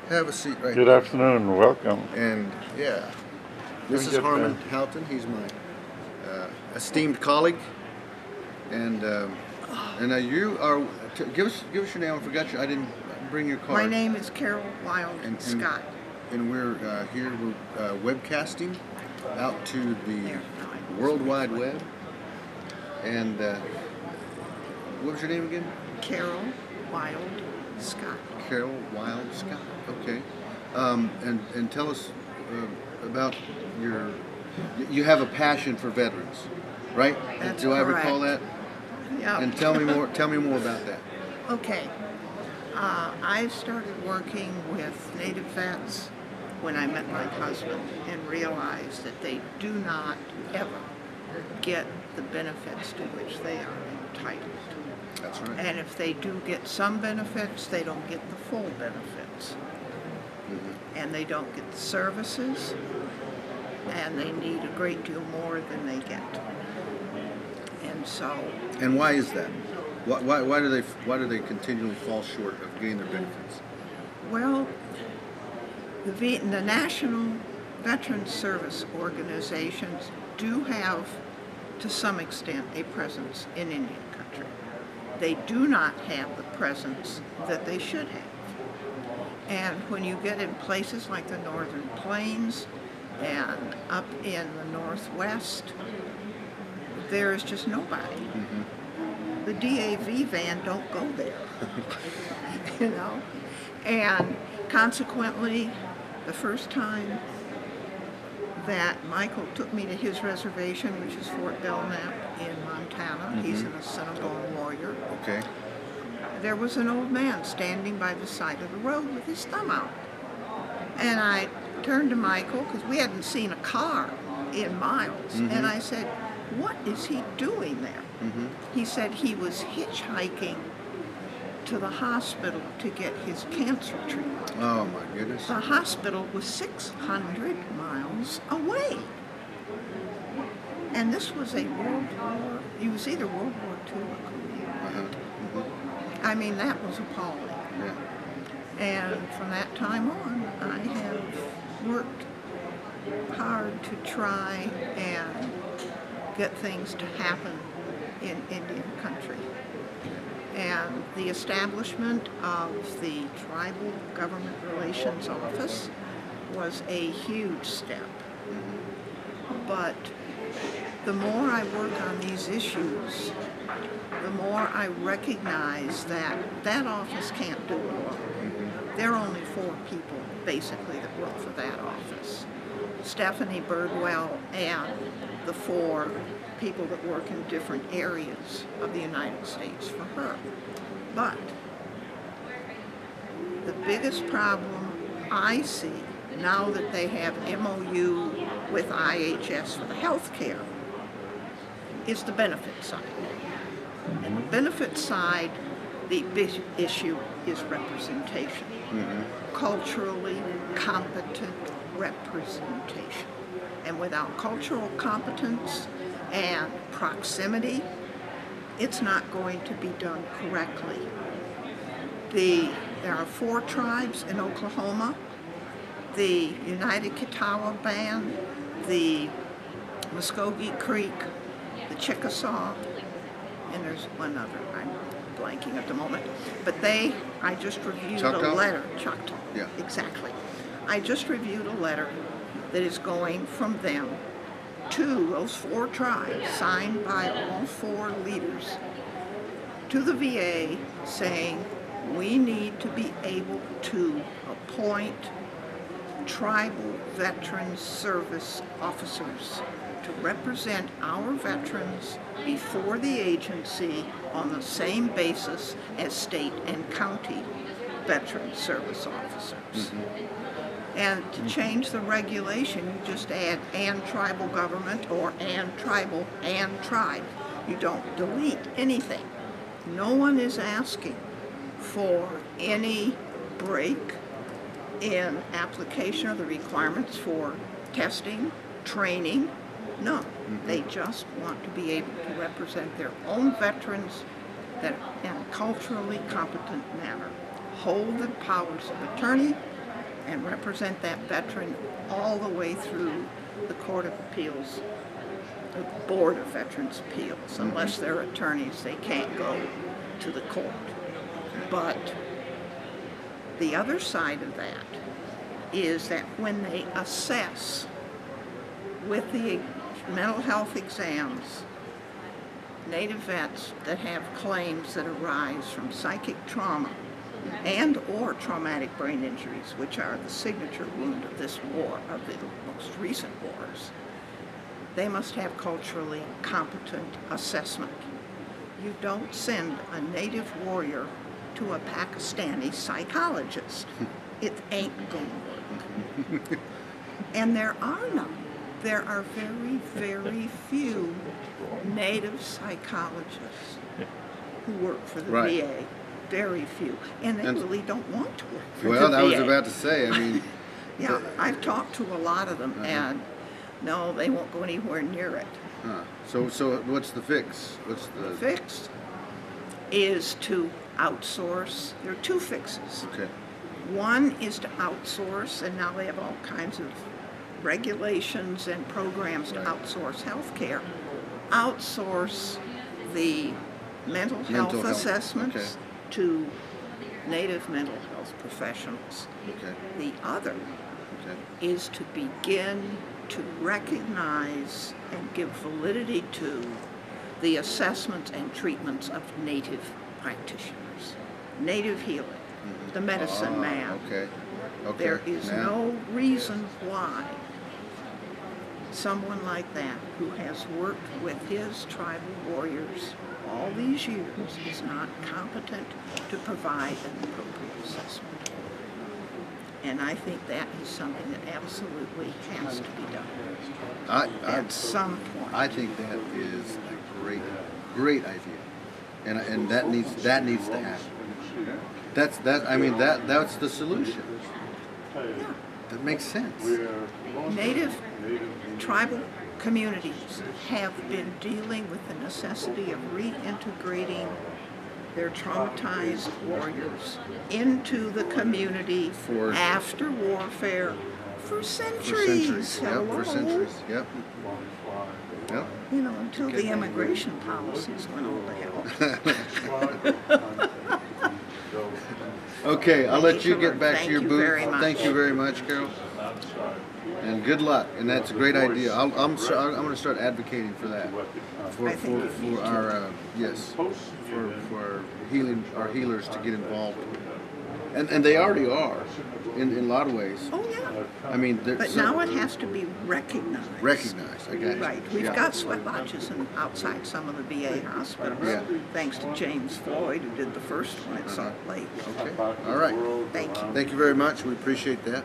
Have a seat right Good there. afternoon, welcome. And yeah, this is get Harlan that. Houghton. He's my esteemed colleague. And you are. Give us your name. I forgot you. I didn't bring your card. My name is Carol Wild Scott. And we're here. We're webcasting out to the World Wide Web. And what was your name again? Carol Wild Scott. Carol Wild Scott. Okay. And tell us about your. You have a passion for veterans, right? That's Do I correct. recall that? Yeah. And tell me more. Tell me more about that. Okay. I started working with Native vets when I met my husband and realized that they do not ever get the benefits to which they are entitled. That's right. And if they do get some benefits, they don't get the full benefits. Mm-hmm. And they don't get the services, and they need a great deal more than they get. And so, And why is that? Why do they continually fall short of getting their benefits? well, the National Veterans Service organizations do have, to some extent, a presence in Indian country. They do not have the presence that they should have. And when you get in places like the Northern Plains and up in the Northwest, there is just nobody. Mm-hmm. The DAV van don't go there, you know? And consequently, the first time that Michael took me to his reservation, which is Fort Belknap in Montana, he's an Assiniboine warrior, Okay. there was an old man standing by the side of the road with his thumb out. And I turned to Michael, because we hadn't seen a car in miles, and I said, "What is he doing there?" Mm-hmm. He said he was hitchhiking to the hospital to get his cancer treatment. Oh my goodness. The hospital was 600 miles away. And this was it was either World War II or Korea. Uh-huh. Mm-hmm. I mean, that was appalling. Yeah. And from that time on, I have worked hard to try and get things to happen in Indian country. And the establishment of the Tribal Government Relations Office was a huge step. But the more I work on these issues, the more I recognize that that office can't do it alone. There are only 4 people, basically, that work for that office. Stephanie Birdwell and the 4 people that work in different areas of the United States for her. But the biggest problem I see now that they have MOU with IHS for the health care is the benefit side. And the benefit side, the big issue is representation. Culturally competent representation. And without cultural competence and proximity, it's not going to be done correctly. There are 4 tribes in Oklahoma: the United Kiowa Band, the Muskogee Creek, the Chickasaw, and there's one other. I'm blanking at the moment. But I just reviewed Choctaw? a letter. Choctaw. Yeah. Exactly. I just reviewed a letter that is going from them to those 4 tribes, signed by all 4 leaders, to the VA, saying we need to be able to appoint tribal veterans service officers to represent our veterans before the agency on the same basis as state and county veteran service officers. And to change the regulation, you just add "and tribal government" or "and tribal and tribe." You don't delete anything. No one is asking for any break in application of the requirements for testing, training. No, they just want to be able to represent their own veterans that in a culturally competent manner, hold the powers of attorney, and represent that veteran all the way through the Court of Appeals, the Board of Veterans Appeals. Unless they're attorneys, they can't go to the court. But the other side of that is that when they assess with the mental health exams, Native vets that have claims that arise from psychic trauma and or traumatic brain injuries, which are the signature wound of this war, of the most recent wars, they must have culturally competent assessment. You don't send a Native warrior to a Pakistani psychologist. It ain't going to work. And there are none. There are very, very few Native psychologists who work for the VA. Very few. And they really don't want to work for the VA. Well, I was about to say, I mean... Yeah, I've talked to a lot of them, and no, they won't go anywhere near it. So what's the fix? What's the fix? Is to outsource. There are two fixes. Okay. One is to outsource, and now they have all kinds of regulations and programs to outsource health care. Outsource the mental health assessments to Native mental health professionals. Okay. The other is to begin to recognize and give validity to the assessments and treatments of Native practitioners. Native healing, the medicine man. Okay. There is no reason why someone like that, who has worked with his tribal warriors all these years, is not competent to provide an appropriate assessment. And I think that is something that absolutely has to be done at some point. I think that is a great idea, and that needs to happen. That's the solution. Yeah. That makes sense. Native tribal communities have been dealing with the necessity of reintegrating their traumatized warriors into the community after warfare for centuries. For centuries. Yep. You know, until the immigration policies went all to hell. Okay, I'll let you get back to your booth. Thank you very much, Carol. And good luck. And that's a great idea. I'm going to start advocating for that. For our for our healers to get involved. And they already are in a lot of ways. Oh yeah. I mean, but now it has to be recognized. Recognized, I got you. Right. We've got sweat lodges outside some of the VA hospitals, thanks to James Floyd, who did the first one at Salt Lake. Okay. All right. Thank you. Thank you very much. We appreciate that.